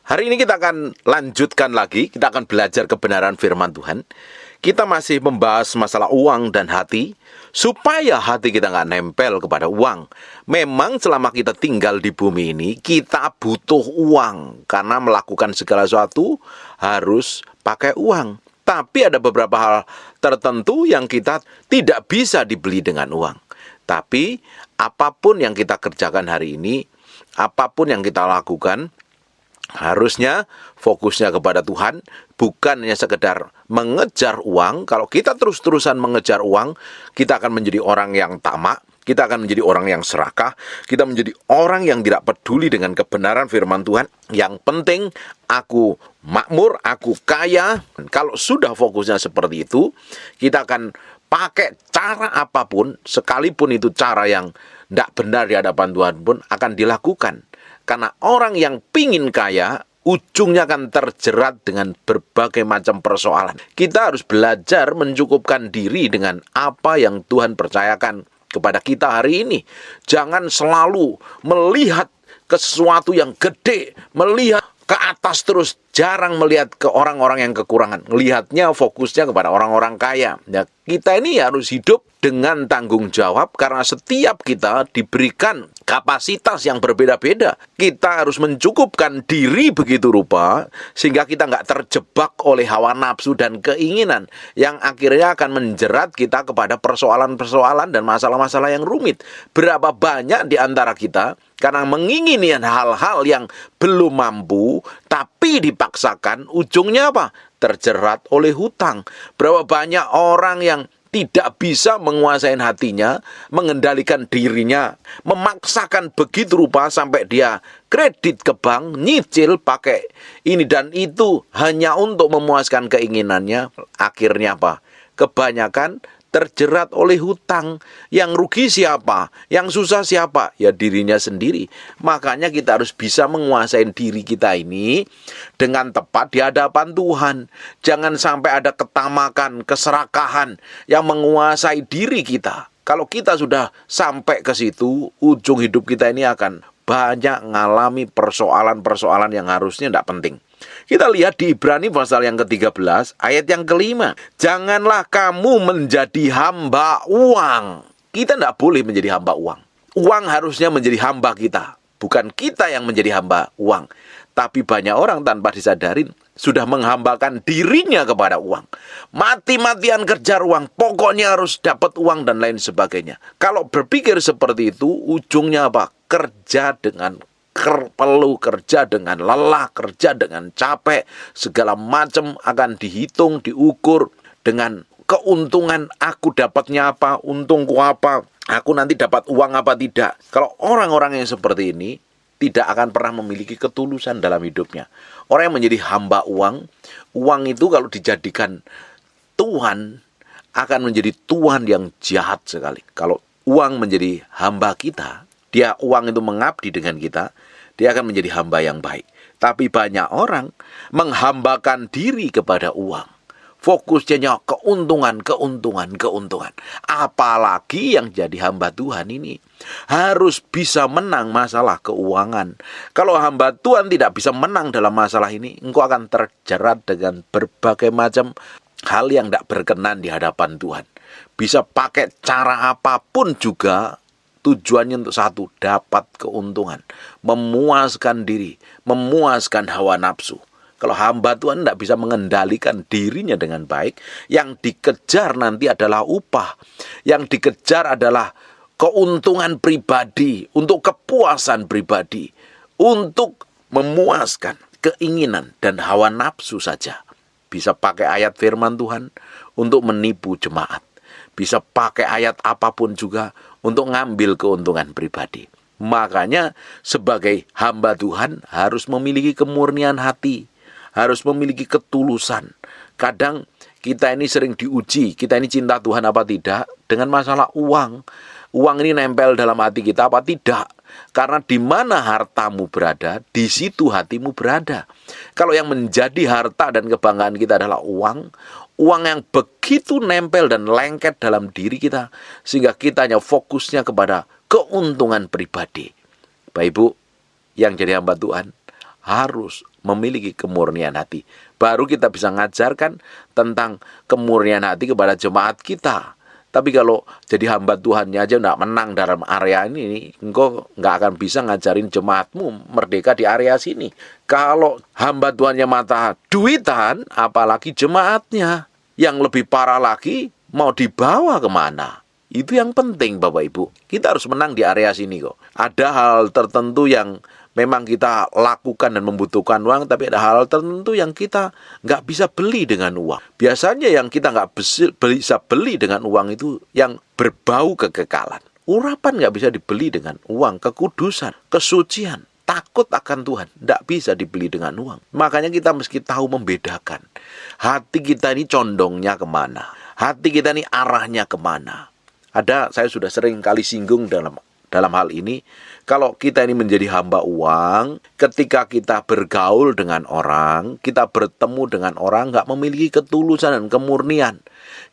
Hari ini kita akan lanjutkan lagi, kita akan belajar kebenaran firman Tuhan. Kita masih membahas masalah uang dan hati, supaya hati kita nggak nempel kepada uang. Memang selama kita tinggal di bumi ini, kita butuh uang, karena melakukan segala sesuatu harus pakai uang. Tapi ada beberapa hal tertentu yang kita tidak bisa dibeli dengan uang. Tapi apapun yang kita kerjakan hari ini, apapun yang kita lakukan, harusnya fokusnya kepada Tuhan, bukan hanya sekedar mengejar uang. Kalau kita terus-terusan mengejar uang, kita akan menjadi orang yang tamak, kita akan menjadi orang yang serakah, kita menjadi orang yang tidak peduli dengan kebenaran firman Tuhan. Yang penting, aku makmur, aku kaya. Kalau sudah fokusnya seperti itu, kita akan pakai cara apapun, sekalipun itu cara yang tidak benar di hadapan Tuhan pun akan dilakukan. Karena orang yang pingin kaya, ujungnya akan terjerat dengan berbagai macam persoalan. Kita harus belajar mencukupkan diri dengan apa yang Tuhan percayakan kepada kita hari ini. Jangan selalu melihat ke sesuatu yang gede, melihat ke atas terus, jarang melihat ke orang-orang yang kekurangan. Melihatnya fokusnya kepada orang-orang kaya. Ya, kita ini harus hidup dengan tanggung jawab, karena setiap kita diberikan kapasitas yang berbeda-beda. Kita harus mencukupkan diri begitu rupa, sehingga kita nggak terjebak oleh hawa nafsu dan keinginan, yang akhirnya akan menjerat kita kepada persoalan-persoalan dan masalah-masalah yang rumit. Berapa banyak di antara kita, karena mengingini hal-hal yang belum mampu, tapi dipaksakan, ujungnya apa? Terjerat oleh hutang. Berapa banyak orang yang tidak bisa menguasai hatinya, mengendalikan dirinya, memaksakan begitu rupa sampai dia kredit ke bank, nyicil pakai ini dan itu hanya untuk memuaskan keinginannya. Akhirnya apa? Kebanyakan terjerat oleh hutang. Yang rugi siapa? Yang susah siapa? Ya dirinya sendiri. Makanya kita harus bisa menguasai diri kita ini dengan tepat di hadapan Tuhan. Jangan sampai ada ketamakan, keserakahan yang menguasai diri kita. Kalau kita sudah sampai ke situ, ujung hidup kita ini akan banyak mengalami persoalan-persoalan yang harusnya tidak penting. Kita lihat di Ibrani pasal yang ke-13, ayat yang ke-5. Janganlah kamu menjadi hamba uang. Kita tidak boleh menjadi hamba uang. Uang harusnya menjadi hamba kita. Bukan kita yang menjadi hamba uang. Tapi banyak orang tanpa disadarin sudah menghambakan dirinya kepada uang. Mati-matian kejar uang. Pokoknya harus dapat uang dan lain sebagainya. Kalau berpikir seperti itu, ujungnya apa? Kerja dengan perlu, kerja dengan lelah, kerja dengan capek, segala macam akan dihitung, diukur dengan keuntungan. Aku dapatnya apa, untungku apa, aku nanti dapat uang apa tidak. Kalau orang-orang yang seperti ini tidak akan pernah memiliki ketulusan dalam hidupnya. Orang yang menjadi hamba uang, uang itu kalau dijadikan Tuhan akan menjadi Tuhan yang jahat sekali. Kalau uang menjadi hamba kita, uang itu mengabdi dengan kita, dia akan menjadi hamba yang baik. Tapi banyak orang menghambakan diri kepada uang. Fokusnya keuntungan. Apalagi yang jadi hamba Tuhan ini harus bisa menang masalah keuangan. Kalau hamba Tuhan tidak bisa menang dalam masalah ini, engkau akan terjerat dengan berbagai macam hal yang tidak berkenan di hadapan Tuhan. Bisa pakai cara apapun juga, tujuannya untuk satu, dapat keuntungan, memuaskan diri, memuaskan hawa nafsu. Kalau hamba Tuhan tidak bisa mengendalikan dirinya dengan baik, yang dikejar nanti adalah upah, yang dikejar adalah keuntungan pribadi, untuk kepuasan pribadi, untuk memuaskan keinginan dan hawa nafsu saja. Bisa pakai ayat firman Tuhan untuk menipu jemaat. Bisa pakai ayat apapun juga untuk ngambil keuntungan pribadi. Makanya sebagai hamba Tuhan harus memiliki kemurnian hati, harus memiliki ketulusan. Kadang kita ini sering diuji, kita ini cinta Tuhan apa tidak, dengan masalah uang. Uang ini nempel dalam hati kita apa tidak. Karena di mana hartamu berada, di situ hatimu berada. Kalau yang menjadi harta dan kebanggaan kita adalah uang, uang yang begitu nempel dan lengket dalam diri kita, sehingga kita hanya fokusnya kepada keuntungan pribadi. Bapak Ibu yang jadi hamba Tuhan, harus memiliki kemurnian hati. Baru kita bisa ngajarkan tentang kemurnian hati kepada jemaat kita. Tapi kalau jadi hamba Tuhannya aja nggak menang dalam area ini, engkau nggak akan bisa ngajarin jemaatmu merdeka di area sini. Kalau hamba Tuhannya mata duitan, apalagi jemaatnya. Yang lebih parah lagi, mau dibawa kemana? Itu yang penting Bapak Ibu. Kita harus menang di area sini kok. Ada hal tertentu yang memang kita lakukan dan membutuhkan uang, tapi ada hal tertentu yang kita nggak bisa beli dengan uang. Biasanya yang kita nggak bisa beli dengan uang itu yang berbau kekekalan. Urapan nggak bisa dibeli dengan uang, kekudusan, kesucian, takut akan Tuhan, nggak bisa dibeli dengan uang. Makanya kita mesti tahu membedakan. Hati kita ini condongnya kemana? Hati kita ini arahnya kemana? Saya sudah sering kali singgung dalam hal ini. Kalau kita ini menjadi hamba uang, ketika kita bergaul dengan orang, kita bertemu dengan orang nggak memiliki ketulusan dan kemurnian.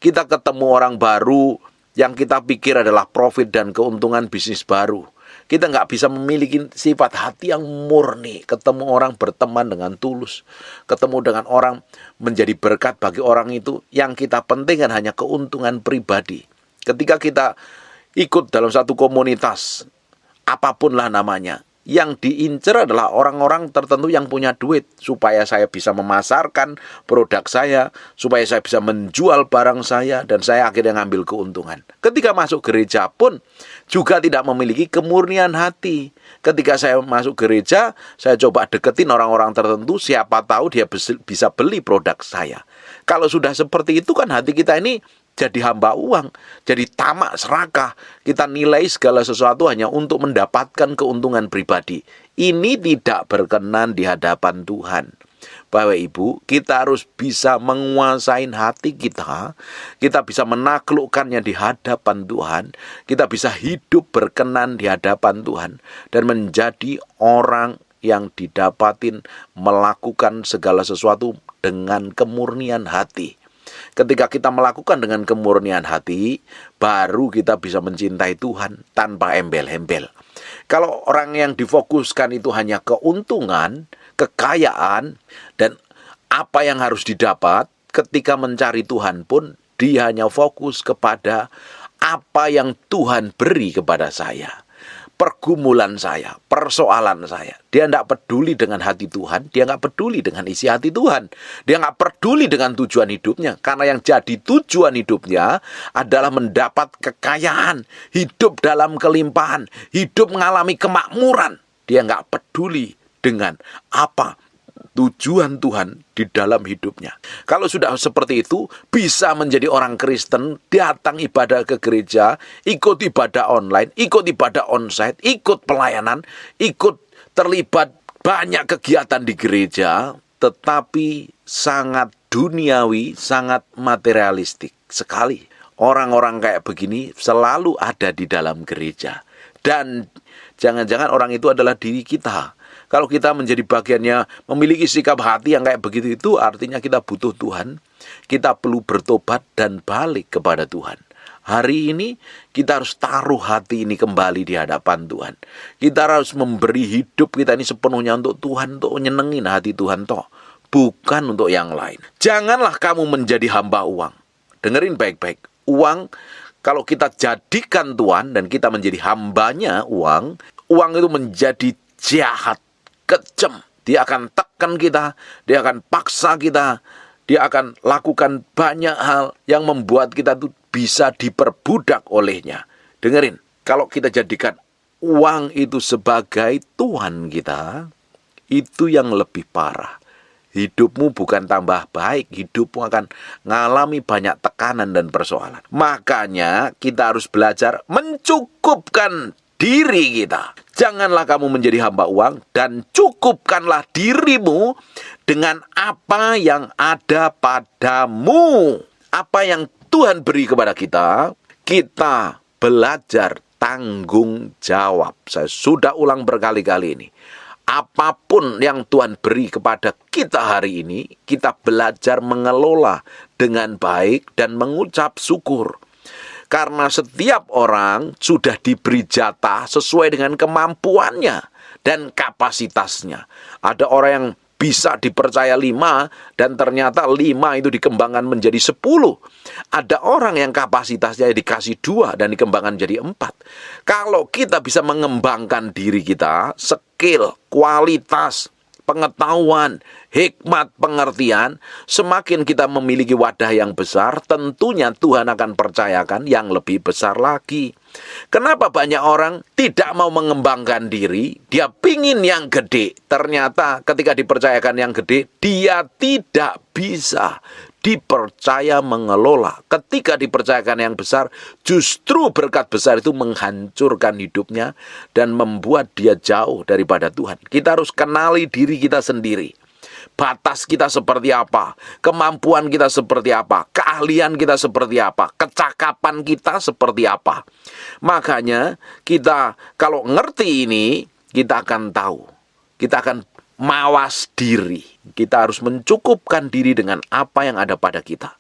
Kita ketemu orang baru yang kita pikir adalah profit dan keuntungan bisnis baru. Kita nggak bisa memiliki sifat hati yang murni. Ketemu orang berteman dengan tulus. Ketemu dengan orang menjadi berkat bagi orang itu. Yang kita pentingkan hanya keuntungan pribadi. Ketika kita ikut dalam satu komunitas, apapun lah namanya, yang diincar adalah orang-orang tertentu yang punya duit, supaya saya bisa memasarkan produk saya, supaya saya bisa menjual barang saya, dan saya akhirnya ngambil keuntungan. Ketika masuk gereja pun juga tidak memiliki kemurnian hati. Ketika saya masuk gereja, saya coba deketin orang-orang tertentu, siapa tahu dia bisa beli produk saya. Kalau sudah seperti itu kan hati kita ini jadi hamba uang, jadi tamak serakah. Kita nilai segala sesuatu hanya untuk mendapatkan keuntungan pribadi. Ini tidak berkenan di hadapan Tuhan. Bapak Ibu, kita harus bisa menguasai hati kita. Kita bisa menaklukkannya di hadapan Tuhan. Kita bisa hidup berkenan di hadapan Tuhan. Dan menjadi orang yang didapatin melakukan segala sesuatu dengan kemurnian hati. Ketika kita melakukan dengan kemurnian hati, baru kita bisa mencintai Tuhan tanpa embel-embel. Kalau orang yang difokuskan itu hanya keuntungan, kekayaan, dan apa yang harus didapat, ketika mencari Tuhan pun, dia hanya fokus kepada apa yang Tuhan beri kepada saya. Pergumulan saya, persoalan saya. Dia tidak peduli dengan hati Tuhan, dia nggak peduli dengan isi hati Tuhan. Dia nggak peduli dengan tujuan hidupnya, karena yang jadi tujuan hidupnya adalah mendapat kekayaan, hidup dalam kelimpahan, hidup mengalami kemakmuran. Dia nggak peduli dengan apa tujuan Tuhan di dalam hidupnya. Kalau sudah seperti itu, bisa menjadi orang Kristen, datang ibadah ke gereja, ikut ibadah online, ikut ibadah onsite, ikut pelayanan, ikut terlibat banyak kegiatan di gereja, tetapi sangat duniawi, sangat materialistik sekali. Orang-orang kayak begini selalu ada di dalam gereja. Dan jangan-jangan orang itu adalah diri kita. Kalau kita menjadi bagiannya memiliki sikap hati yang kayak begitu, itu artinya kita butuh Tuhan. Kita perlu bertobat dan balik kepada Tuhan. Hari ini kita harus taruh hati ini kembali di hadapan Tuhan. Kita harus memberi hidup kita ini sepenuhnya untuk Tuhan, untuk nyenengin hati Tuhan toh, bukan untuk yang lain. Janganlah kamu menjadi hamba uang. Dengerin baik-baik. Uang, kalau kita jadikan Tuhan dan kita menjadi hambanya uang itu menjadi jahat, kejam. Dia akan tekan kita, dia akan paksa kita, dia akan lakukan banyak hal yang membuat kita tuh bisa diperbudak olehnya. Dengerin, kalau kita jadikan uang itu sebagai Tuhan kita, itu yang lebih parah. Hidupmu bukan tambah baik, hidupmu akan mengalami banyak tekanan dan persoalan. Makanya kita harus belajar mencukupkan diri kita. Janganlah kamu menjadi hamba uang, dan cukupkanlah dirimu dengan apa yang ada padamu. Apa yang Tuhan beri kepada kita, kita belajar tanggung jawab. Saya sudah ulang berkali-kali ini. Apapun yang Tuhan beri kepada kita hari ini, kita belajar mengelola dengan baik dan mengucap syukur. Karena setiap orang sudah diberi jatah sesuai dengan kemampuannya. dan kapasitasnya. Ada orang yang bisa dipercaya 5 dan ternyata 5 itu dikembangkan menjadi 10. Ada orang yang kapasitasnya dikasih 2 dan dikembangkan jadi 4. Kalau kita bisa mengembangkan diri kita, skill, kualitas, pengetahuan, hikmat, pengertian, semakin kita memiliki wadah yang besar, tentunya Tuhan akan percayakan yang lebih besar lagi. Kenapa banyak orang tidak mau mengembangkan diri? Dia pingin yang gede. Ternyata ketika dipercayakan yang gede, dia tidak bisa dipercaya mengelola. Ketika dipercayakan yang besar, justru berkat besar itu menghancurkan hidupnya dan membuat dia jauh daripada Tuhan. Kita harus kenali diri kita sendiri. Batas kita seperti apa, kemampuan kita seperti apa, keahlian kita seperti apa, kecakapan kita seperti apa. Makanya kita kalau ngerti ini, kita akan tahu, kita akan mawas diri. Kita harus mencukupkan diri dengan apa yang ada pada kita.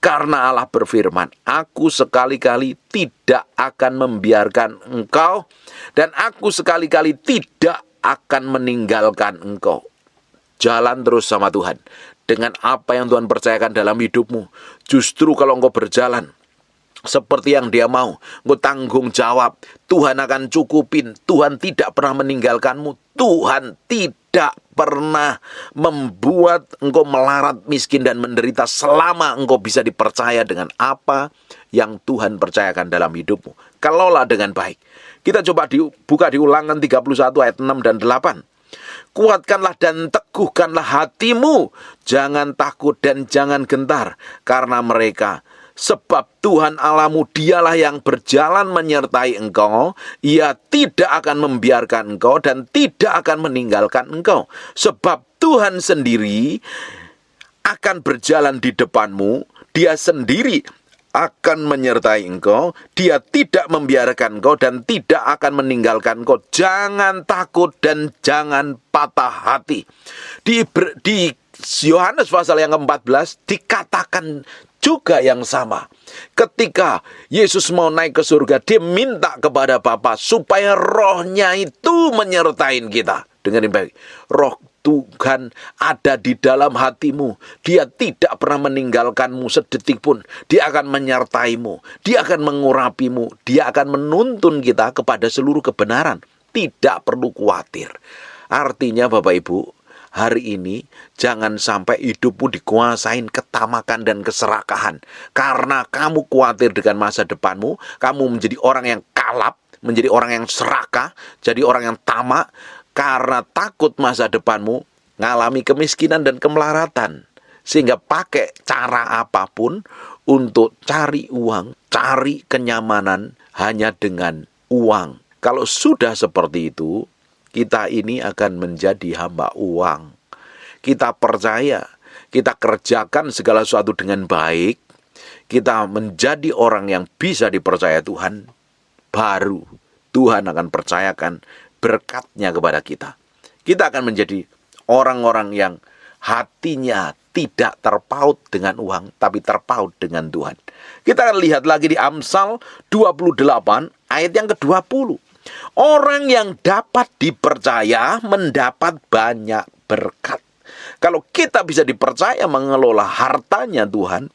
Karena Allah berfirman, aku sekali-kali tidak akan membiarkan engkau, dan aku sekali-kali tidak akan meninggalkan engkau. Jalan terus sama Tuhan dengan apa yang Tuhan percayakan dalam hidupmu. Justru kalau engkau berjalan seperti yang Dia mau, engkau tanggung jawab, Tuhan akan cukupin. Tuhan tidak pernah meninggalkanmu. Tuhan tidak pernah membuat engkau melarat, miskin, dan menderita selama engkau bisa dipercaya dengan apa yang Tuhan percayakan dalam hidupmu. Kelola dengan baik. Kita coba buka di Ulangan 31 ayat 6 dan 8. Kuatkanlah dan teguhkanlah hatimu, jangan takut dan jangan gentar karena mereka. Sebab Tuhan Allahmu dialah yang berjalan menyertai engkau. Ia tidak akan membiarkan engkau dan tidak akan meninggalkan engkau. Sebab Tuhan sendiri akan berjalan di depanmu. Dia sendiri akan menyertai engkau. Dia tidak membiarkan engkau dan tidak akan meninggalkan engkau. Jangan takut dan jangan patah hati. Di Yohanes pasal yang ke-14 dikatakan juga yang sama. Ketika Yesus mau naik ke surga, Dia minta kepada Bapa supaya rohnya itu menyertai kita. Dengerin baik, roh Tuhan ada di dalam hatimu. Dia tidak pernah meninggalkanmu sedetik pun. Dia akan menyertaimu. Dia akan mengurapimu. Dia akan menuntun kita kepada seluruh kebenaran. Tidak perlu khawatir. Artinya Bapak Ibu, hari ini jangan sampai hidupmu dikuasain ketamakan dan keserakahan. Karena kamu khawatir dengan masa depanmu, kamu menjadi orang yang kalap, menjadi orang yang serakah, jadi orang yang tamak. Karena takut masa depanmu ngalami kemiskinan dan kemelaratan. Sehingga pakai cara apapun untuk cari uang, cari kenyamanan hanya dengan uang. Kalau sudah seperti itu, kita ini akan menjadi hamba uang. Kita percaya, kita kerjakan segala sesuatu dengan baik, kita menjadi orang yang bisa dipercaya Tuhan, baru Tuhan akan percayakan berkatnya kepada kita. Kita akan menjadi orang-orang yang hatinya tidak terpaut dengan uang, tapi terpaut dengan Tuhan. Kita akan lihat lagi di Amsal 28 ayat yang ke-20. Orang yang dapat dipercaya mendapat banyak berkat. Kalau kita bisa dipercaya mengelola hartanya Tuhan,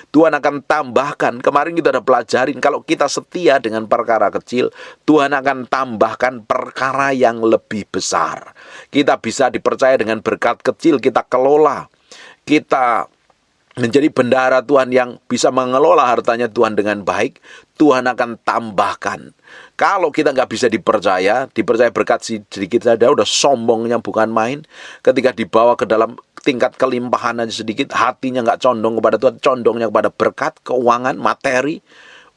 Tuhan akan tambahkan. Kemarin kita udah pelajarin, kalau kita setia dengan perkara kecil, Tuhan akan tambahkan perkara yang lebih besar. Kita bisa dipercaya dengan berkat kecil, kita kelola. Kita menjadi bendahara Tuhan yang bisa mengelola hartanya Tuhan dengan baik. Tuhan akan tambahkan. Kalau kita nggak bisa dipercaya berkat sedikit saja, udah sombongnya bukan main. Ketika dibawa ke dalam tingkat kelimpahan aja sedikit, hatinya nggak condong kepada Tuhan, condongnya kepada berkat, keuangan, materi,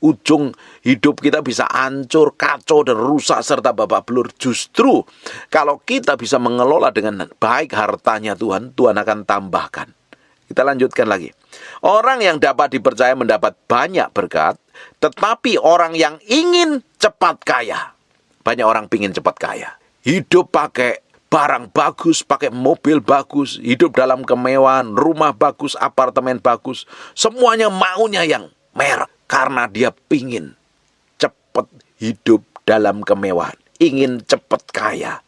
ujung hidup kita bisa hancur, kacau, dan rusak serta babak belur. Justru kalau kita bisa mengelola dengan baik hartanya Tuhan, Tuhan akan tambahkan. Kita lanjutkan lagi. Orang yang dapat dipercaya mendapat banyak berkat, tetapi orang yang ingin cepat kaya, banyak orang pingin cepat kaya, hidup pakai barang bagus, pakai mobil bagus, hidup dalam kemewahan, rumah bagus, apartemen bagus, semuanya maunya yang merek, karena dia pingin cepat hidup dalam kemewahan, ingin cepat kaya.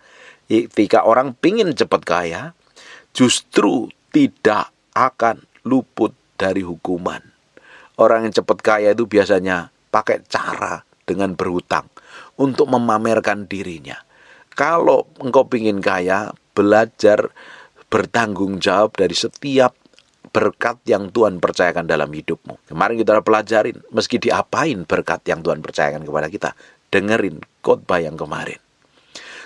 Ketika orang pingin cepat kaya, justru tidak akan luput dari hukuman. Orang yang cepat kaya itu biasanya pakai cara dengan berhutang untuk memamerkan dirinya. Kalau engkau pingin kaya, belajar bertanggung jawab dari setiap berkat yang Tuhan percayakan dalam hidupmu. Kemarin kita pelajarin, meski diapain berkat yang Tuhan percayakan kepada kita. Dengerin khotbah yang kemarin.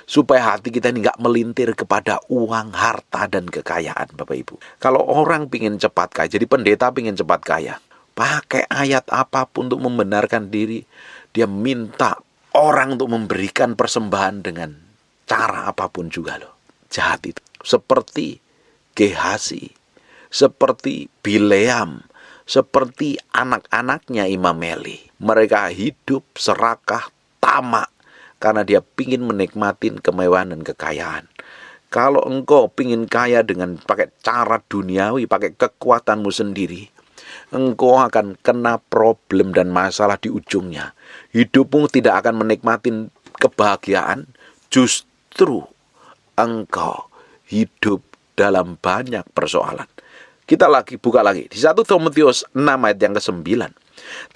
Supaya hati kita ini nggak melintir kepada uang, harta, dan kekayaan, Bapak Ibu. Kalau orang pingin cepat kaya, jadi pendeta pingin cepat kaya, pakai ayat apapun untuk membenarkan diri, dia minta orang untuk memberikan persembahan dengan cara apapun juga loh. Jahat itu. Seperti Gehasi, seperti Bileam, seperti anak-anaknya Imam Eli. Mereka hidup serakah, tamak, karena dia pingin menikmatin kemewahan dan kekayaan. Kalau engkau pingin kaya dengan pakai cara duniawi, pakai kekuatanmu sendiri, engkau akan kena problem dan masalah di ujungnya. Hidupmu tidak akan menikmatin kebahagiaan, justru engkau hidup dalam banyak persoalan. Kita buka lagi di 1 Timotius 6 ayat yang ke-9.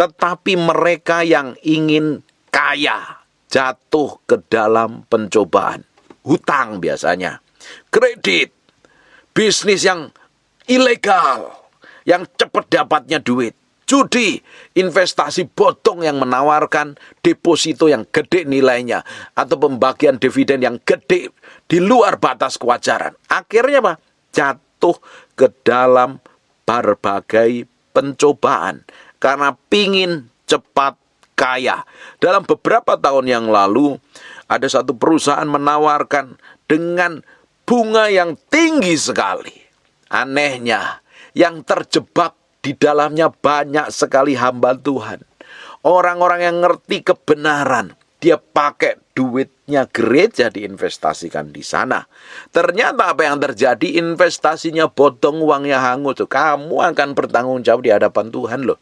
Tetapi mereka yang ingin kaya jatuh ke dalam pencobaan, hutang biasanya, kredit, bisnis yang ilegal, yang cepat dapatnya duit, judi, investasi bodong yang menawarkan deposito yang gede nilainya, atau pembagian dividen yang gede di luar batas kewajaran. Akhirnya apa? Jatuh ke dalam berbagai pencobaan karena pingin cepat kaya. Dalam beberapa tahun yang lalu, ada satu perusahaan menawarkan dengan bunga yang tinggi sekali. Anehnya, yang terjebak di dalamnya banyak sekali hamba Tuhan. Orang-orang yang ngerti kebenaran, dia pakai duitnya gereja diinvestasikan di sana. Ternyata apa yang terjadi? Investasinya bodong, uangnya hangus. Kamu akan bertanggung jawab di hadapan Tuhan loh.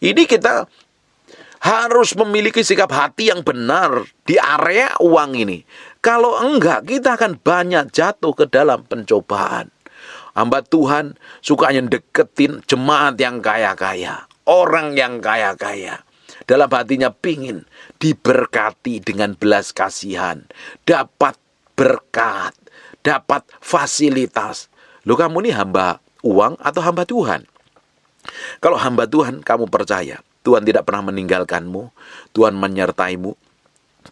Ini kita harus memiliki sikap hati yang benar di area uang ini. Kalau enggak, kita akan banyak jatuh ke dalam pencobaan. Hamba Tuhan sukanya deketin jemaat yang kaya-kaya, orang yang kaya-kaya. Dalam hatinya pingin diberkati dengan belas kasihan, dapat berkat, dapat fasilitas. Loh, kamu ini hamba uang atau hamba Tuhan? Kalau hamba Tuhan, kamu percaya Tuhan tidak pernah meninggalkanmu, Tuhan menyertaimu,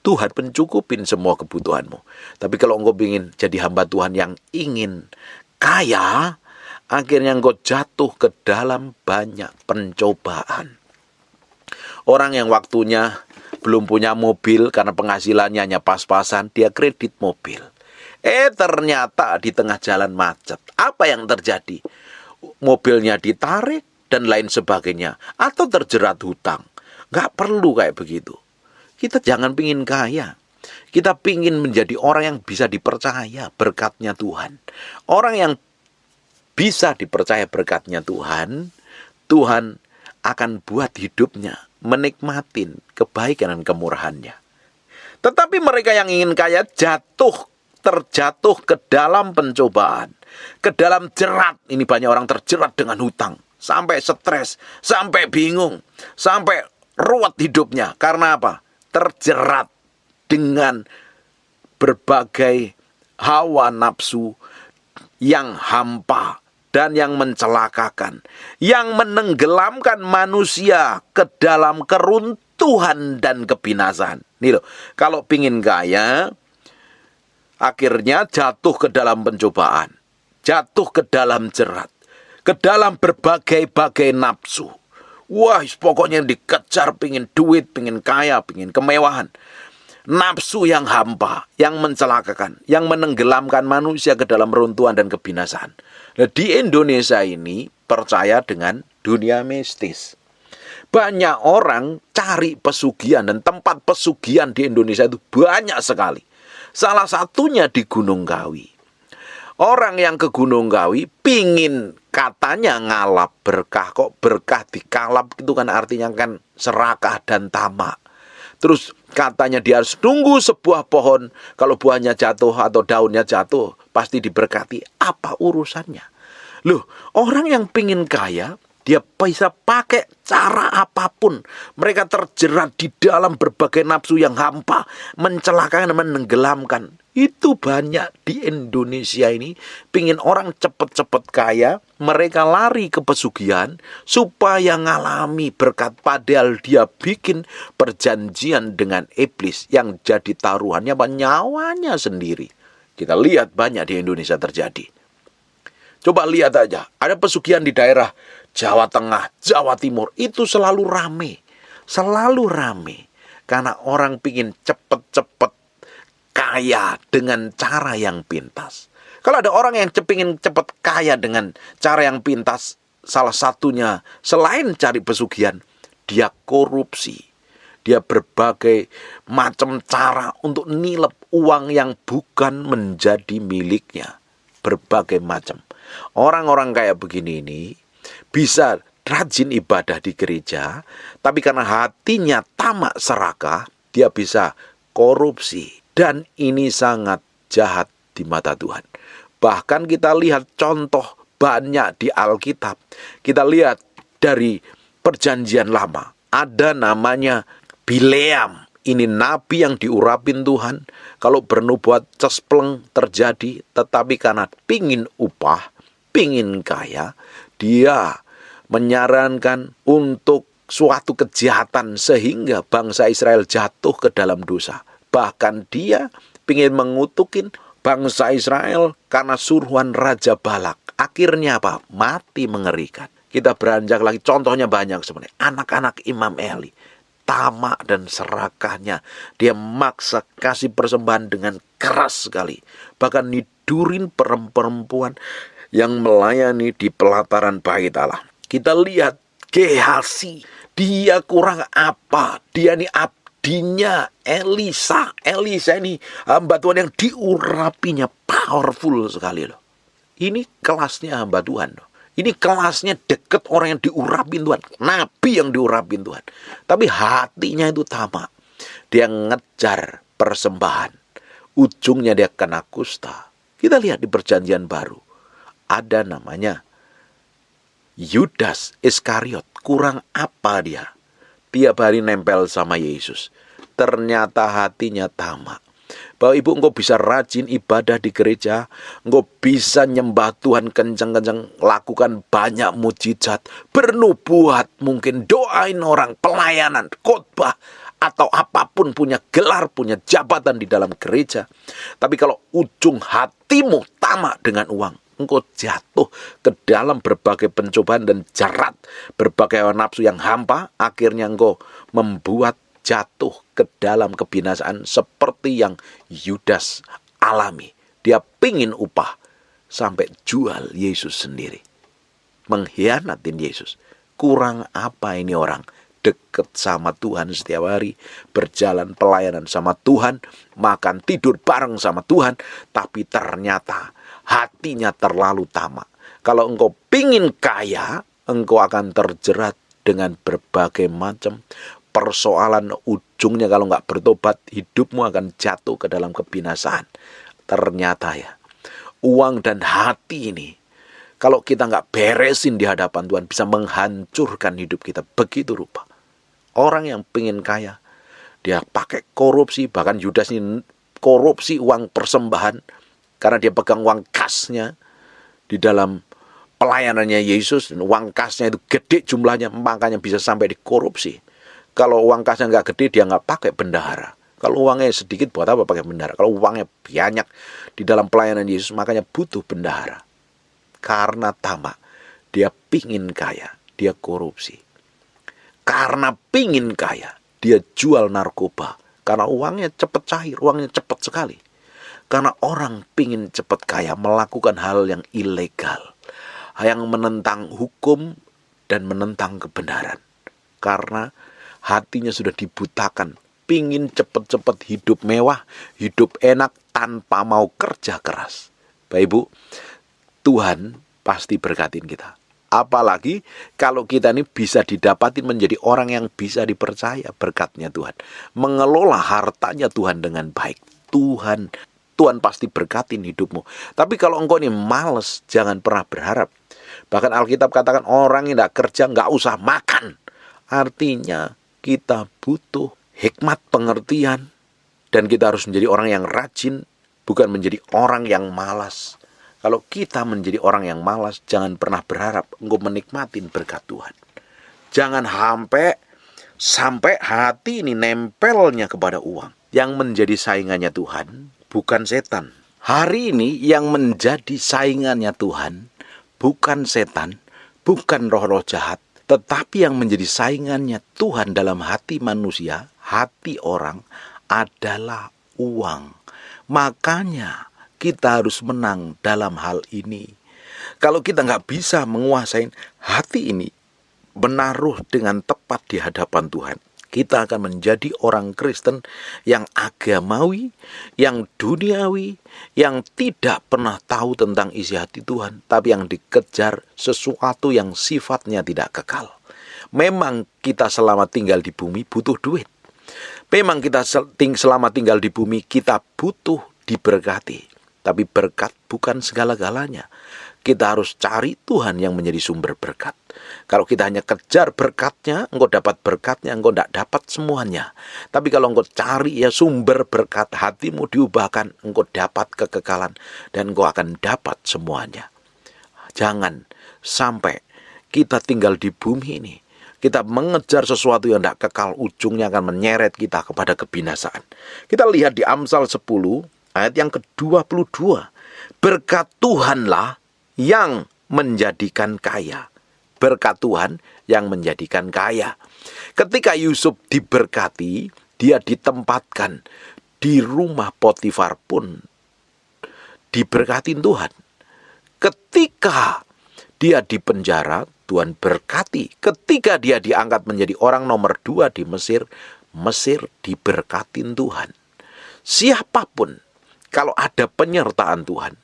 Tuhan mencukupin semua kebutuhanmu. Tapi kalau engkau ingin jadi hamba Tuhan yang ingin kaya, akhirnya engkau jatuh ke dalam banyak pencobaan. Orang yang waktunya belum punya mobil karena penghasilannya hanya pas-pasan, dia kredit mobil. Ternyata di tengah jalan macet. Apa yang terjadi? Mobilnya ditarik dan lain sebagainya, atau terjerat hutang. Nggak perlu kayak begitu. Kita jangan pingin kaya. Kita pingin menjadi orang yang bisa dipercaya berkatnya Tuhan. Orang yang bisa dipercaya berkatnya Tuhan, Tuhan akan buat hidupnya menikmatin kebaikan dan kemurahannya. Tetapi mereka yang ingin kaya terjatuh ke dalam pencobaan, ke dalam jerat. Ini banyak orang terjerat dengan hutang. Sampai stres, sampai bingung, sampai ruwet hidupnya. Karena apa? Terjerat dengan berbagai hawa nafsu yang hampa dan yang mencelakakan, yang menenggelamkan manusia ke dalam keruntuhan dan kebinasaan. Nih loh, kalau pingin kaya, akhirnya jatuh ke dalam pencobaan, jatuh ke dalam jerat, ke dalam berbagai-bagai nafsu. Wah, pokoknya dikejar, pingin duit, pingin kaya, pingin kemewahan. Nafsu yang hampa, yang mencelakakan, yang menenggelamkan manusia ke dalam runtuhan dan kebinasaan. Nah, di Indonesia ini percaya dengan dunia mistis. Banyak orang cari pesugihan, dan tempat pesugihan di Indonesia itu banyak sekali. Salah satunya di Gunung Kawi. Orang yang ke Gunung Kawi pingin katanya ngalap berkah. Kok berkah dikalap itu kan artinya kan serakah dan tamak. Terus katanya dia harus tunggu sebuah pohon, kalau buahnya jatuh atau daunnya jatuh, pasti diberkati. Apa urusannya? Loh, orang yang pingin kaya, dia bisa pakai cara apapun. Mereka terjerat di dalam berbagai nafsu yang hampa, mencelakakan, menenggelamkan. Itu banyak di Indonesia ini. Pingin orang cepat-cepat kaya, mereka lari ke pesugihan supaya ngalami berkat. Padahal dia bikin perjanjian dengan iblis yang jadi taruhannya nyawanya sendiri. Kita lihat banyak di Indonesia terjadi. Coba lihat aja, ada pesugihan di daerah Jawa Tengah, Jawa Timur, itu selalu rame. Selalu rame. Karena orang pingin cepet-cepet kaya dengan cara yang pintas. Kalau ada orang yang pingin cepet kaya dengan cara yang pintas, salah satunya selain cari pesugihan, dia korupsi. Dia berbagai macam cara untuk nilep uang yang bukan menjadi miliknya. Berbagai macam. Orang-orang kayak begini ini bisa rajin ibadah di gereja, tapi karena hatinya tamak serakah, dia bisa korupsi. Dan ini sangat jahat di mata Tuhan. Bahkan kita lihat contoh banyak di Alkitab. Kita lihat dari perjanjian lama. Ada namanya Bileam. Ini nabi yang diurapin Tuhan. Kalau bernubuat cespleng terjadi. Tetapi karena pingin upah, pingin kaya, dia menyarankan untuk suatu kejahatan sehingga bangsa Israel jatuh ke dalam dosa. Bahkan dia pingin mengutukin bangsa Israel karena suruhan Raja Balak. Akhirnya apa? Mati mengerikan. Kita beranjak lagi, contohnya banyak sebenarnya. Anak-anak Imam Eli. Tamak dan serakahnya. Dia maksa kasih persembahan dengan keras sekali. Bahkan nidurin perempuan yang melayani di pelataran bait Allah. Kita lihat Gehazi. Dia kurang apa? Dia ini abdinya Elisa. Elisa ini hamba Tuhan yang diurapinya powerful sekali loh. Ini kelasnya hamba Tuhan loh. Ini kelasnya deket orang yang diurapin Tuhan. Nabi yang diurapin Tuhan. Tapi hatinya itu tamak. Dia ngejar persembahan. Ujungnya dia kena kusta. Kita lihat di perjanjian baru. Ada namanya Yudas Iskariot. Kurang apa dia? Tiap hari nempel sama Yesus. Ternyata hatinya tamak. Bahwa ibu engkau bisa rajin ibadah di gereja. Engkau bisa nyembah Tuhan kencang-kencang. Lakukan banyak mujizat. Bernubuat mungkin. Doain orang. Pelayanan. Khotbah. Atau apapun punya gelar. Punya jabatan di dalam gereja. Tapi kalau ujung hatimu tamak dengan uang. Engkau jatuh ke dalam berbagai pencobaan dan jerat. Berbagai nafsu yang hampa. Akhirnya engkau membuat jatuh ke dalam kebinasaan seperti yang Yudas alami. Dia pingin upah sampai jual Yesus sendiri. Mengkhianatin Yesus. Kurang apa ini orang? Deket sama Tuhan setiap hari. Berjalan pelayanan sama Tuhan. Makan tidur bareng sama Tuhan. Tapi ternyata hatinya terlalu tamak. Kalau engkau pingin kaya, engkau akan terjerat dengan berbagai macam persoalan. Ujungnya kalau nggak bertobat, hidupmu akan jatuh ke dalam kebinasaan. Ternyata ya, uang dan hati ini, kalau kita nggak beresin di hadapan Tuhan, bisa menghancurkan hidup kita. Begitu rupa. Orang yang pingin kaya, dia pakai korupsi. Bahkan Yudas ini korupsi uang persembahan. Karena dia pegang uang kasnya di dalam pelayanannya Yesus. Dan uang kasnya itu gede jumlahnya, makanya bisa sampai dikorupsi. Kalau uang kasnya nggak gede, dia nggak pakai bendahara. Kalau uangnya sedikit, buat apa pakai bendahara? Kalau uangnya banyak di dalam pelayanan Yesus, makanya butuh bendahara. Karena tamak, dia pingin kaya, dia korupsi. Karena pingin kaya, dia jual narkoba. Karena uangnya cepat cair, uangnya cepat sekali. Karena orang pingin cepat kaya, melakukan hal yang ilegal. Yang menentang hukum dan menentang kebenaran. Karena hatinya sudah dibutakan, pingin cepat-cepat hidup mewah, hidup enak tanpa mau kerja keras. Bapak Ibu, Tuhan pasti berkatin kita. Apalagi kalau kita ini bisa didapatin menjadi orang yang bisa dipercaya berkatnya Tuhan. Mengelola hartanya Tuhan dengan baik. Tuhan pasti berkatin hidupmu. Tapi kalau engkau ini males, jangan pernah berharap. Bahkan Alkitab katakan orang yang tidak kerja nggak usah makan. Artinya kita butuh hikmat pengertian. Dan kita harus menjadi orang yang rajin, bukan menjadi orang yang malas. Kalau kita menjadi orang yang malas, jangan pernah berharap engkau menikmatin berkat Tuhan. Jangan sampai hati ini nempelnya kepada uang. Yang menjadi saingannya Tuhan, bukan setan. Hari ini yang menjadi saingannya Tuhan, bukan setan, bukan roh-roh jahat. Tetapi yang menjadi saingannya Tuhan dalam hati manusia, hati orang, adalah uang. Makanya kita harus menang dalam hal ini. Kalau kita nggak bisa menguasai hati ini, menaruh dengan tepat di hadapan Tuhan, kita akan menjadi orang Kristen yang agamawi, yang duniawi, yang tidak pernah tahu tentang isi hati Tuhan, tapi yang dikejar sesuatu yang sifatnya tidak kekal. Memang kita selama tinggal di bumi butuh duit. Memang kita selama tinggal di bumi kita butuh diberkati. Tapi berkat bukan segala-galanya. Kita harus cari Tuhan yang menjadi sumber berkat. Kalau kita hanya kejar berkatnya, engkau dapat berkatnya, engkau tidak dapat semuanya. Tapi kalau engkau cari ya sumber berkat, hatimu diubahkan, engkau dapat kekekalan, dan engkau akan dapat semuanya. Jangan sampai kita tinggal di bumi ini, kita mengejar sesuatu yang tidak kekal, ujungnya akan menyeret kita kepada kebinasaan. Kita lihat di Amsal 10, ayat yang ke-22. Berkat Tuhanlah yang menjadikan kaya. Berkat Tuhan yang menjadikan kaya. Ketika Yusuf diberkati, dia ditempatkan di rumah Potifar pun diberkatin Tuhan. Ketika dia di penjara, Tuhan berkati. Ketika dia diangkat menjadi orang nomor 2 di Mesir, Mesir diberkatin Tuhan. Siapapun, kalau ada penyertaan Tuhan,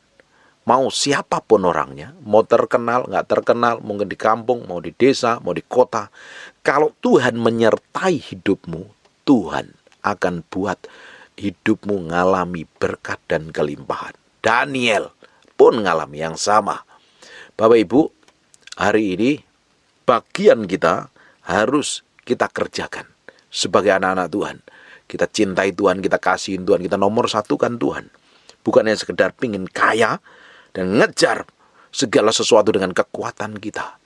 mau siapapun orangnya, mau terkenal, nggak terkenal, mungkin di kampung, mau di desa, mau di kota, kalau Tuhan menyertai hidupmu, Tuhan akan buat hidupmu ngalami berkat dan kelimpahan. Daniel pun ngalami yang sama. Bapak Ibu, hari ini bagian kita harus kita kerjakan sebagai anak-anak Tuhan. Kita cintai Tuhan, kita kasihin Tuhan, kita nomor satukan Tuhan. Bukan hanya sekedar pingin kaya dan ngejar segala sesuatu dengan kekuatan kita.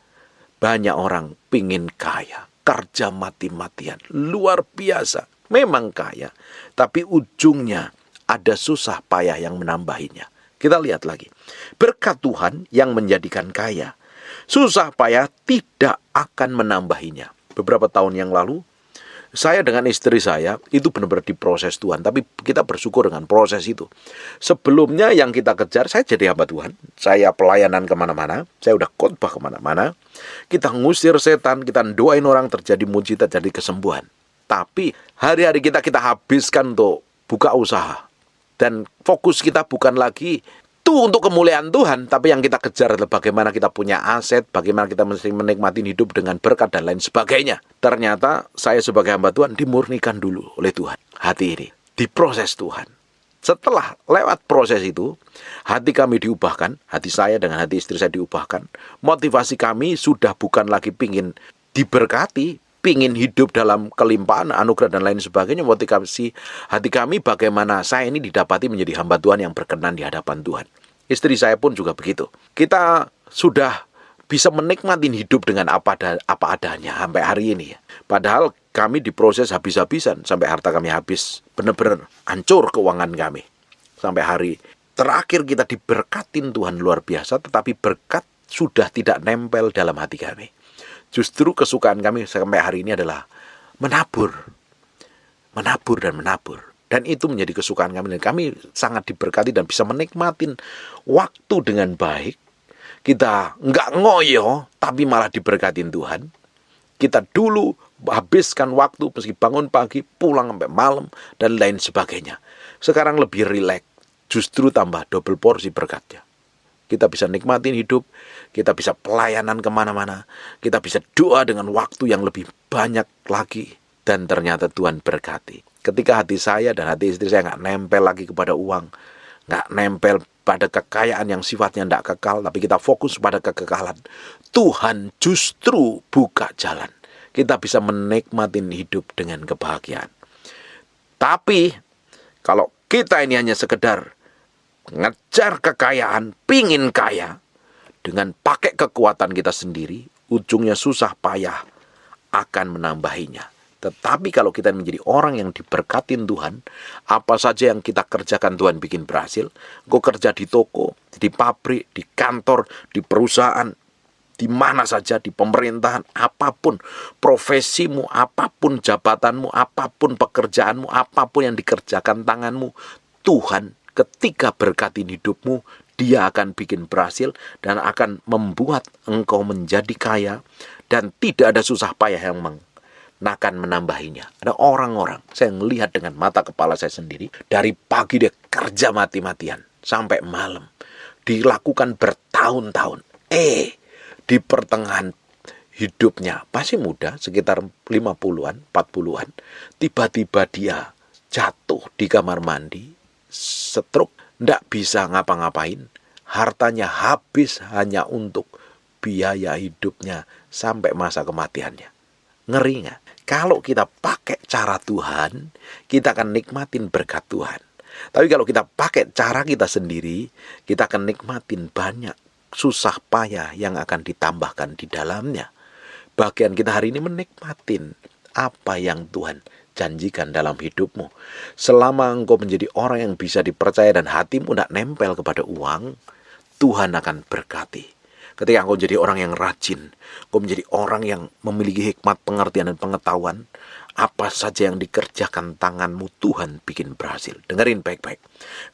Banyak orang pingin kaya, kerja mati-matian, luar biasa. Memang kaya, tapi ujungnya ada susah payah yang menambahinya. Kita lihat lagi. Berkat Tuhan yang menjadikan kaya. Susah payah tidak akan menambahinya. Beberapa tahun yang lalu, saya dengan istri saya itu benar-benar diproses Tuhan. Tapi kita bersyukur dengan proses itu. Sebelumnya yang kita kejar, saya jadi hamba Tuhan. Saya pelayanan kemana-mana. Saya udah khotbah kemana-mana. Kita ngusir setan, kita doain orang terjadi mujizat, terjadi kesembuhan. Tapi hari-hari kita habiskan untuk buka usaha. Dan fokus kita bukan lagi itu untuk kemuliaan Tuhan, tapi yang kita kejar adalah bagaimana kita punya aset, bagaimana kita mesti menikmati hidup dengan berkat dan lain sebagainya. Ternyata saya sebagai hamba Tuhan dimurnikan dulu oleh Tuhan. Hati ini diproses Tuhan. Setelah lewat proses itu, hati kami diubahkan, hati saya dengan hati istri saya diubahkan. Motivasi kami sudah bukan lagi pingin diberkati, pingin hidup dalam kelimpahan, anugerah dan lain sebagainya. Motivasi hati kami bagaimana saya ini didapati menjadi hamba Tuhan yang berkenan di hadapan Tuhan. Istri saya pun juga begitu. Kita sudah bisa menikmati hidup dengan apa adanya sampai hari ini. Padahal kami diproses habis-habisan sampai harta kami habis. Benar-benar hancur keuangan kami. Sampai hari terakhir kita diberkatin Tuhan luar biasa, tetapi berkat sudah tidak nempel dalam hati kami. Justru kesukaan kami sampai hari ini adalah menabur. Dan itu menjadi kesukaan kami. Dan kami sangat diberkati dan bisa menikmati waktu dengan baik. Kita nggak ngoyo, tapi malah diberkatin Tuhan. Kita dulu habiskan waktu, meski bangun pagi, pulang sampai malam, dan lain sebagainya. Sekarang lebih rileks, justru tambah double porsi berkatnya. Kita bisa nikmatin hidup, kita bisa pelayanan kemana-mana, kita bisa doa dengan waktu yang lebih banyak lagi. Dan ternyata Tuhan berkati. Ketika hati saya dan hati istri saya nggak nempel lagi kepada uang, nggak nempel pada kekayaan yang sifatnya tidak kekal, tapi kita fokus pada kekekalan, Tuhan justru buka jalan. Kita bisa menikmati hidup dengan kebahagiaan. Tapi kalau kita ini hanya sekedar ngejar kekayaan, pingin kaya, dengan pakai kekuatan kita sendiri, ujungnya susah payah akan menambahinya. Tetapi kalau kita menjadi orang yang diberkatin Tuhan, apa saja yang kita kerjakan Tuhan bikin berhasil. Engkau kerja di toko, di pabrik, di kantor, di perusahaan, di mana saja, di pemerintahan, apapun profesimu, apapun jabatanmu, apapun pekerjaanmu, apapun yang dikerjakan tanganmu, Tuhan ketika berkatin hidupmu, Dia akan bikin berhasil dan akan membuat engkau menjadi kaya dan tidak ada susah payah yang akan menambahinya. Ada orang-orang, saya melihat dengan mata kepala saya sendiri, dari pagi dia kerja mati-matian sampai malam, dilakukan bertahun-tahun. Di pertengahan hidupnya, masih muda, sekitar 50-an, 40-an, tiba-tiba dia jatuh di kamar mandi, stroke, tidak bisa ngapa-ngapain, hartanya habis hanya untuk biaya hidupnya sampai masa kematiannya. Ngeri nggak? Kalau kita pakai cara Tuhan, kita akan nikmatin berkat Tuhan. Tapi kalau kita pakai cara kita sendiri, kita akan nikmatin banyak susah payah yang akan ditambahkan di dalamnya. Bagian kita hari ini menikmatin apa yang Tuhan janjikan dalam hidupmu. Selama engkau menjadi orang yang bisa dipercaya dan hatimu tidak nempel kepada uang, Tuhan akan berkati. Ketika engkau jadi orang yang rajin, engkau menjadi orang yang memiliki hikmat, pengertian, dan pengetahuan, apa saja yang dikerjakan tanganmu, Tuhan bikin berhasil. Dengerin baik-baik.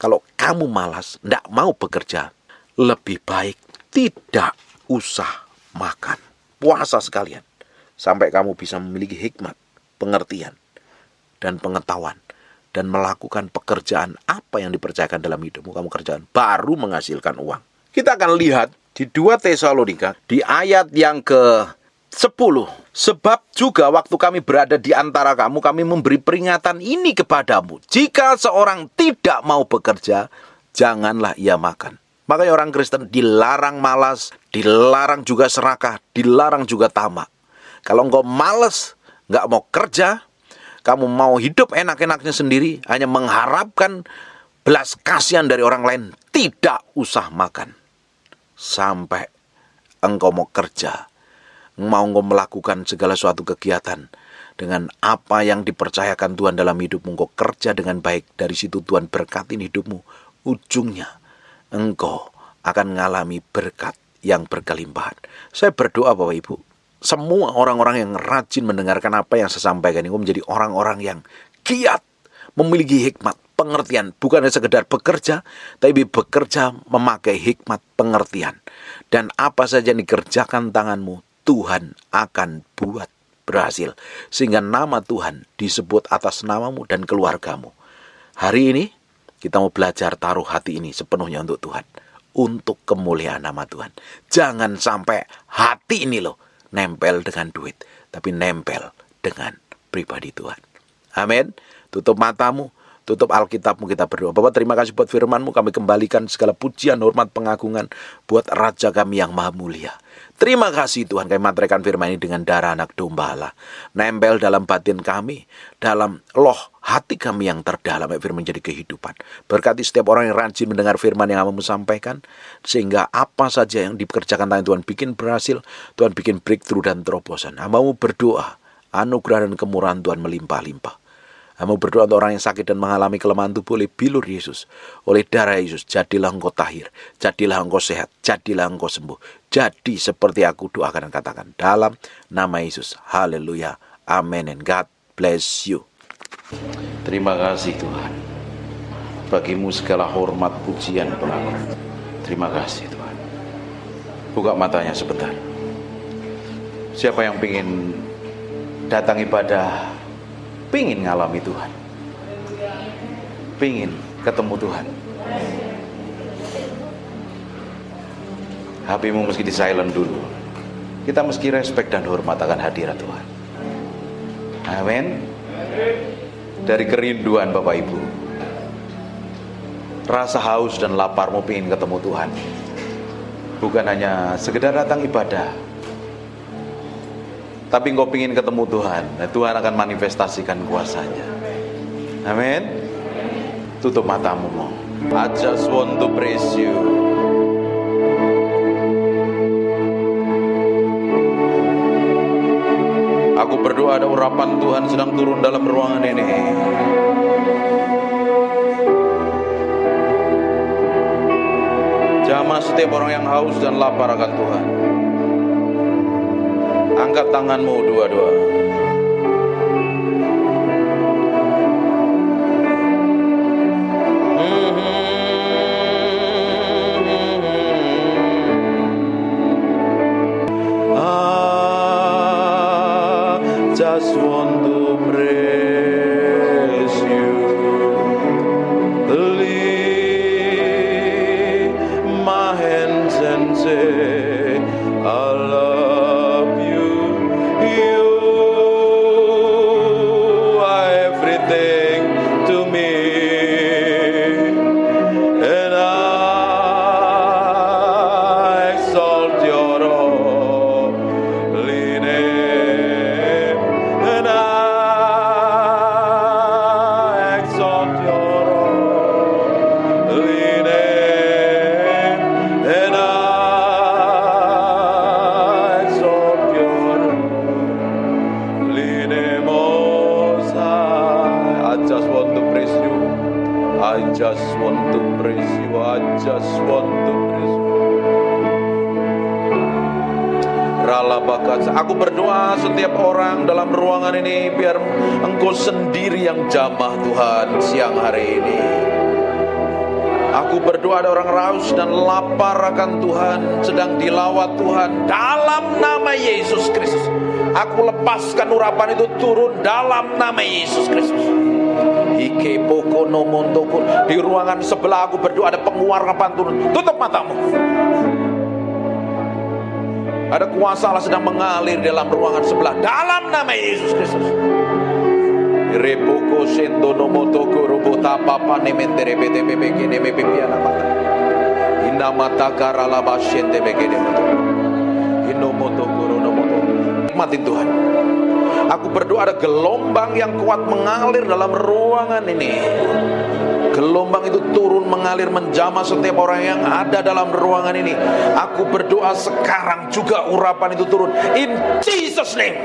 Kalau kamu malas, tidak mau bekerja, lebih baik tidak usah makan. Puasa sekalian. Sampai kamu bisa memiliki hikmat, pengertian, dan pengetahuan. Dan melakukan pekerjaan apa yang dipercayakan dalam hidupmu, kamu kerjaan, baru menghasilkan uang. Kita akan lihat di 2 Tesalonika, di ayat yang ke-10. Sebab juga waktu kami berada di antara kamu, kami memberi peringatan ini kepadamu. Jika seorang tidak mau bekerja, janganlah ia makan. Makanya orang Kristen dilarang malas, dilarang juga serakah, dilarang juga tamak. Kalau engkau malas, nggak mau kerja, kamu mau hidup enak-enaknya sendiri, hanya mengharapkan belas kasihan dari orang lain, tidak usah makan. Sampai engkau mau kerja, mau engkau melakukan segala suatu kegiatan dengan apa yang dipercayakan Tuhan dalam hidupmu, engkau kerja dengan baik, dari situ Tuhan berkatin hidupmu, ujungnya engkau akan mengalami berkat yang berkelimpahan. Saya berdoa Bapak Ibu, semua orang-orang yang rajin mendengarkan apa yang saya sampaikan ini menjadi orang-orang yang giat, memiliki hikmat, pengertian, bukan hanya sekedar bekerja, tapi bekerja memakai hikmat, pengertian. Dan apa saja yang dikerjakan tanganmu, Tuhan akan buat berhasil. Sehingga nama Tuhan disebut atas namamu dan keluargamu. Hari ini, kita mau belajar taruh hati ini sepenuhnya untuk Tuhan. Untuk kemuliaan nama Tuhan. Jangan sampai hati ini loh, nempel dengan duit, tapi nempel dengan pribadi Tuhan. Amin. Tutup matamu, tutup Alkitabmu, kita berdoa. Bapak, terima kasih buat firman-Mu. Kami kembalikan segala pujian, hormat, pengagungan buat Raja kami yang maha mulia. Terima kasih Tuhan, kami materaikan firman ini dengan darah anak domba Allah. Nempel dalam batin kami, dalam loh hati kami yang terdalam, firman menjadi kehidupan. Berkati setiap orang yang rajin mendengar firman yang kamu sampaikan, sehingga apa saja yang dikerjakan tangan Tuhan bikin berhasil, Tuhan bikin breakthrough dan terobosan. Hamba-Mu berdoa, anugerah dan kemurahan Tuhan melimpah-limpah. Hamba berdoa untuk orang yang sakit dan mengalami kelemahan tubuh oleh bilur Yesus, oleh darah Yesus, jadilah engkau tahir, jadilah engkau sehat, jadilah engkau sembuh. Jadi seperti aku doakan dan katakan dalam nama Yesus. Haleluya. Amen and God bless you. Terima kasih Tuhan. Bagimu segala hormat, pujian, pengakuan. Terima kasih Tuhan. Buka matanya sebentar. Siapa yang ingin datang ibadah, pingin ngalami Tuhan, pingin ketemu Tuhan, HP-mu mesti di silent dulu. Kita mesti respect dan hormat akan hadirat Tuhan. Amin. Dari kerinduan Bapak Ibu, rasa haus dan laparmu pengen ketemu Tuhan, bukan hanya sekedar datang ibadah, tapi engkau pengen ketemu Tuhan. Nah, Tuhan akan manifestasikan kuasanya. Amin. Tutup matamu. I just want to praise you. Aku berdoa ada urapan Tuhan sedang turun dalam ruangan ini. Jamah setiap orang yang haus dan lapar akan Tuhan. Angkat tanganmu dua-dua. Just want to praise you. Lift my hands and say, I love you. You are everything to me, and I exalt your holy name, and I exalt your holy name, and I exalt your holy name, Most High. I just want to praise you. I just want to praise you. I just want to praise you. Ralabakat. Aku berdoa setiap orang dalam ruangan ini, biar Engkau sendiri yang jamah Tuhan siang hari ini. Aku berdoa ada orang raus dan lapar akan Tuhan, sedang dilawat Tuhan dalam nama Yesus Kristus. Aku lepaskan urapan itu turun dalam nama Yesus Kristus. Ike poko nomontoko. Di ruangan sebelah aku berdoa ada penguarapan turun. Tutup matamu. Ada kuasa Allah sedang mengalir dalam ruangan sebelah dalam nama Yesus Kristus. Repoko sendo nomotoko robota papa nementere bete bebe gene bebe piana mata. Inna mata karala bashente begene moto. Inomotoko ronomoto. Nikmatin Tuhan. Aku berdoa ada gelombang yang kuat mengalir dalam ruangan ini. Gelombang itu turun mengalir menjamah setiap orang yang ada dalam ruangan ini. Aku berdoa sekarang juga urapan itu turun in Jesus name.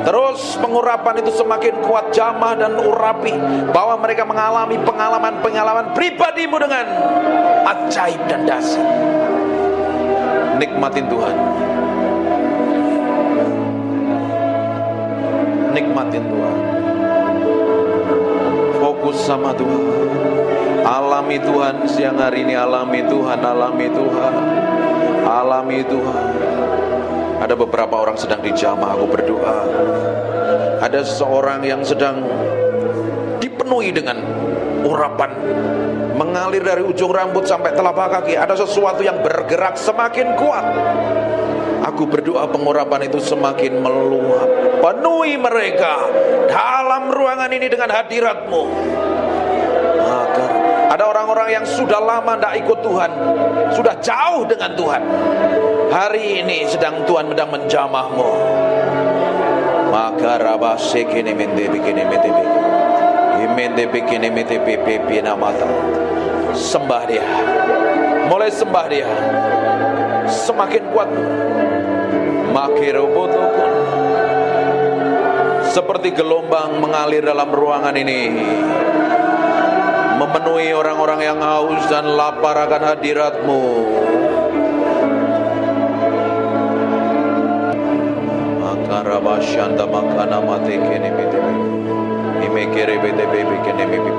Terus pengurapan itu semakin kuat jamah dan urapi, bahwa mereka mengalami pengalaman-pengalaman pribadimu dengan ajaib dan dahsyat. Nikmatin Tuhan. Nikmatin Tuhan. Fokus sama Tuhan. Alami Tuhan siang hari ini. Alami Tuhan. Alami Tuhan. Alami Tuhan. Ada beberapa orang sedang dijamah. Aku berdoa. Ada seseorang yang sedang dipenuhi dengan urapan mengalir dari ujung rambut sampai telapak kaki. Ada sesuatu yang bergerak semakin kuat. Aku berdoa pengurapan itu semakin meluap. Penuhi mereka dalam ruangan ini dengan hadirat-Mu. Agar ada orang-orang yang sudah lama tidak ikut Tuhan, sudah jauh dengan Tuhan, hari ini sedang Tuhan sedang menjamah-Mu. Maka rabasekene mende bikene mende imende bikene mende pipi namata. Sembah Dia. Mulai sembah Dia. Semakin kuat. Makirobotokon. Seperti gelombang mengalir dalam ruangan ini, memenuhi orang-orang yang haus dan lapar akan hadirat-Mu. Makarabasyanta makana mate kene bete imekere bete bebe kene bebe.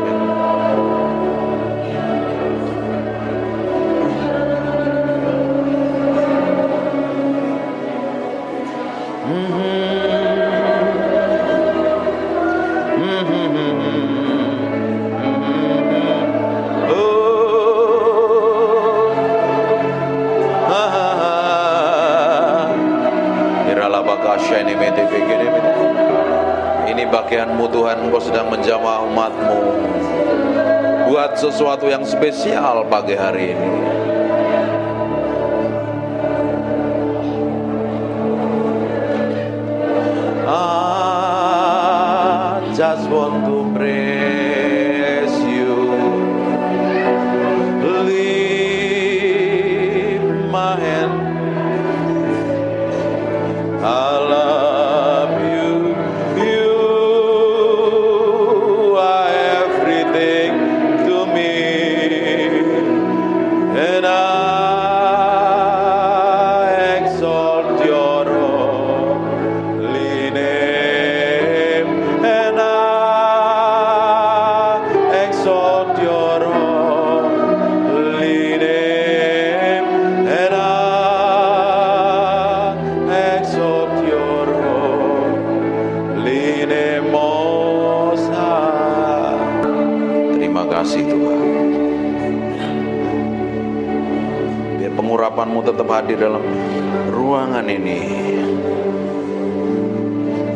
kebahagiaan-Mu Tuhan, Engkau sedang menjamah umat-Mu. Buat sesuatu yang spesial pagi hari ini. I just want to praise you. Lift my hand. I love you. You are everything to me. And I exalt your holy name. And I exalt your holy name. And I exalt your holy name, Most High. Terima kasih Tuhan. Biar pengurapan-Mu tetap hadir dalam ruangan ini.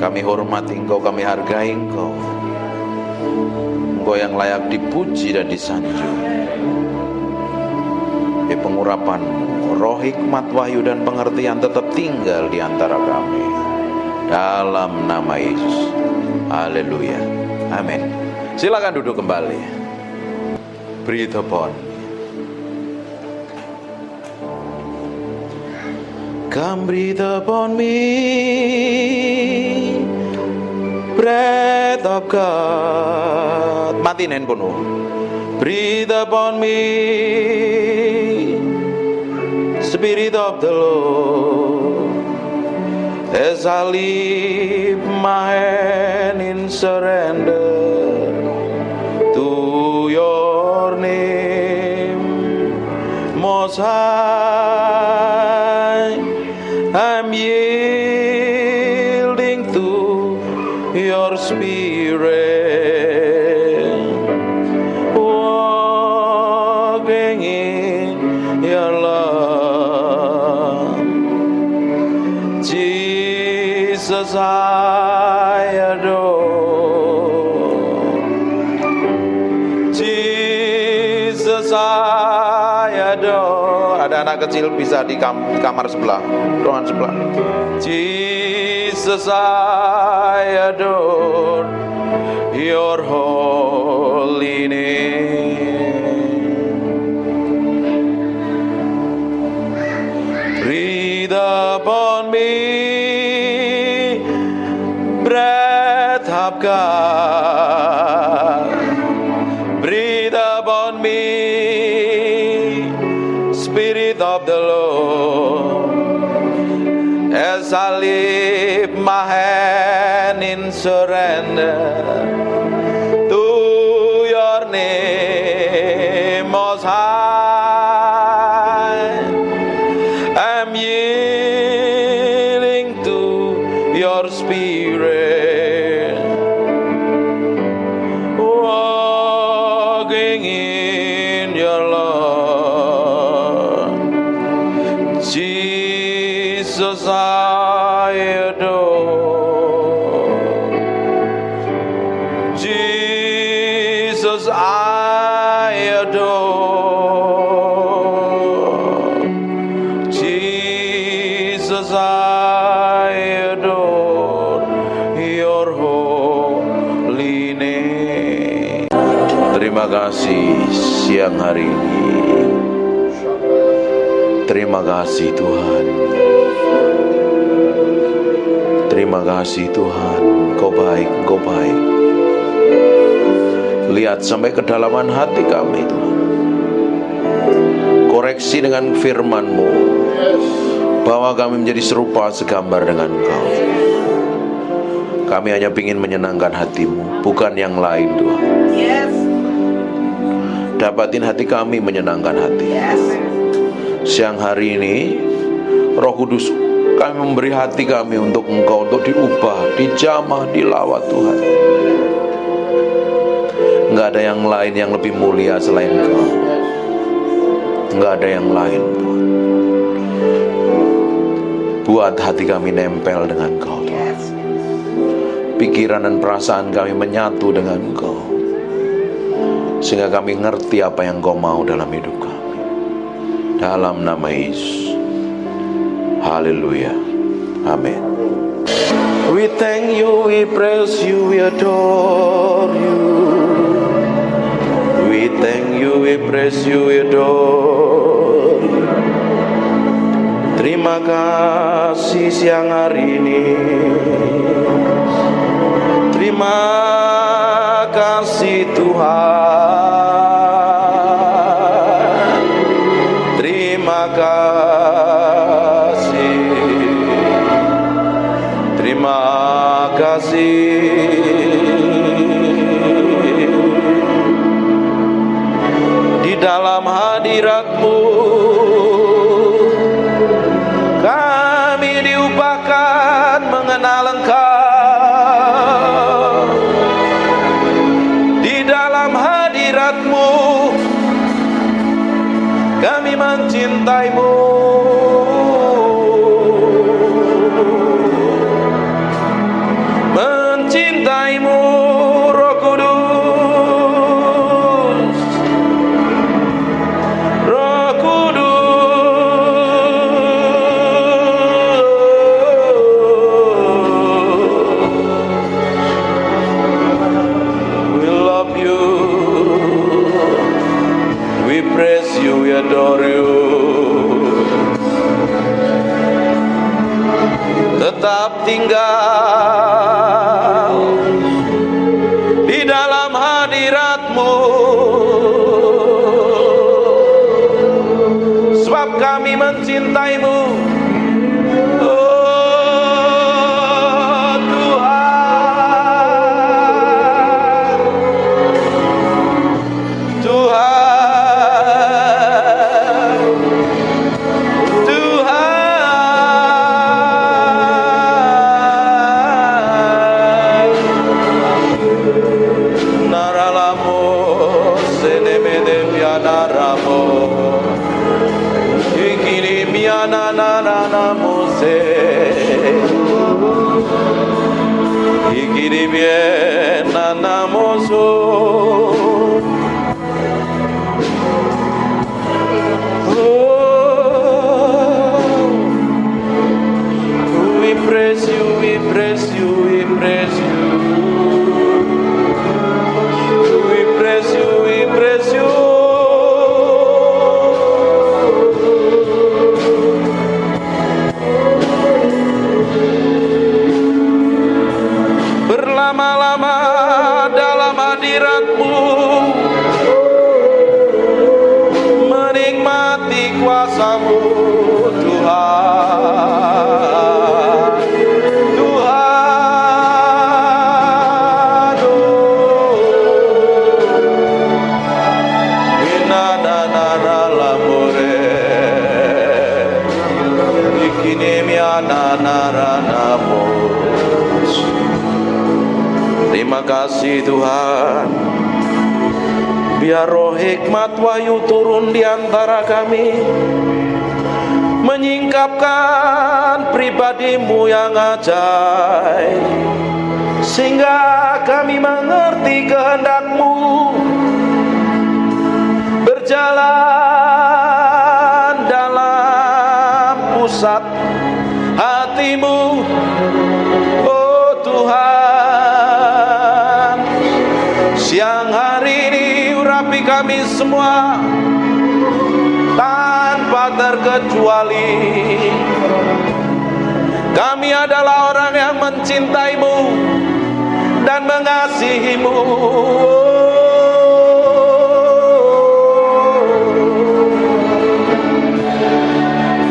Kami hormati Engkau, kami hargai Engkau. Engkau yang layak dipuji dan disanjung. Biar pengurapan-Mu, roh hikmat, wahyu dan pengertian tetap tinggal di antara kami. Dalam nama Yesus. Haleluya. Amin. Silakan duduk kembali. Breathe upon me. Come breathe upon me, breath of God. Matiin handphone. Breathe upon me, Spirit of the Lord. As I lift my hand in surrender to your name, Most High, I'm yielding to your spirit, walking in your love. Jesus, I adore. Jesus, I adore. Ada anak kecil bisa di kamar sebelah, ruangan sebelah. Jesus, I adore your holy name. Breathe upon me, breath of God. Breathe upon me, Spirit of the Lord. As I lift my hand in surrender to your name, Most High, I'm yielding to your spirit, walking in your love. Jesus, I adore. Jesus, I adore. Jesus, I adore your holy name. Terima kasih siang hari ini. Terima kasih Tuhan. Terima kasih Tuhan. Engkau baik, Engkau baik. Lihat sampai kedalaman hati kami Tuhan. Koreksi dengan firman-Mu, bahwa kami menjadi serupa segambar dengan Engkau. Kami hanya ingin menyenangkan hati-Mu, bukan yang lain Tuhan. Dapatin hati kami menyenangkan hati. Siang hari ini Roh Kudus, kami memberi hati kami untuk Engkau, untuk diubah, dijamah, dilawat Tuhan. Enggak ada yang lain yang lebih mulia selain Engkau. Enggak ada yang lain Tuhan. Buat hati kami nempel dengan Engkau Tuhan. pikiran dan perasaan kami menyatu dengan Engkau, sehingga kami ngerti apa yang Engkau mau dalam hidup kami. Dalam nama Yesus. Haleluya. Amin. We thank you, we praise you, we adore you. We thank you, we praise you, we adore you. Terima kasih siang hari ini. Terima kasih Tuhan. Terima kasih. Terima kasih. Di dalam hadirat-Mu kami diubahkan mengenal Engkau. Di dalam hadirat-Mu kami mencintai-Mu. Mencintaimu, Roh Kudus. Roh Kudus, we love you, we praise you, we adore you. Tetap tinggal di dalam hadirat-Mu, sebab kami mencintai-Mu. Oh Tuhan, Tuhan, Tuhan. Naralamo senemede pianaramo, ikini miana nanamo se, ikini biena namoso. We praise you, we praise you, we praise you. We praise you, we praise you. Berlama-lama dalam hadirat-Mu, menikmati kuasa-Mu, Tuhan. Tuhan, lamore, terima kasih Tuhan. Biar roh hikmat wahyu turun di antara kami, menyingkapkan pribadi-Mu yang ajaib, sehingga kami mengerti kehendak-Mu, berjalan dalam pusat hati-Mu. Oh Tuhan, siang hari ini urapi kami semua tanpa terkecuali. Kami adalah orang yang mencintai-Mu dan mengasihi-Mu.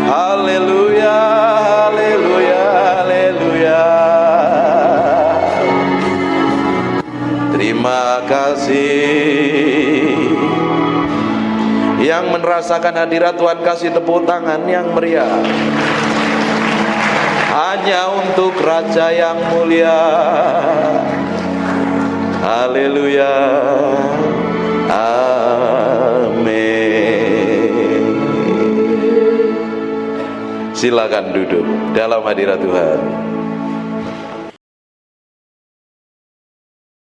Haleluya, haleluya, haleluya. Terima kasih. Yang merasakan hadirat Tuhan kasih tepuk tangan yang meriah. Hanya untuk Raja yang mulia. Haleluya. Amin. Silakan duduk dalam hadirat Tuhan.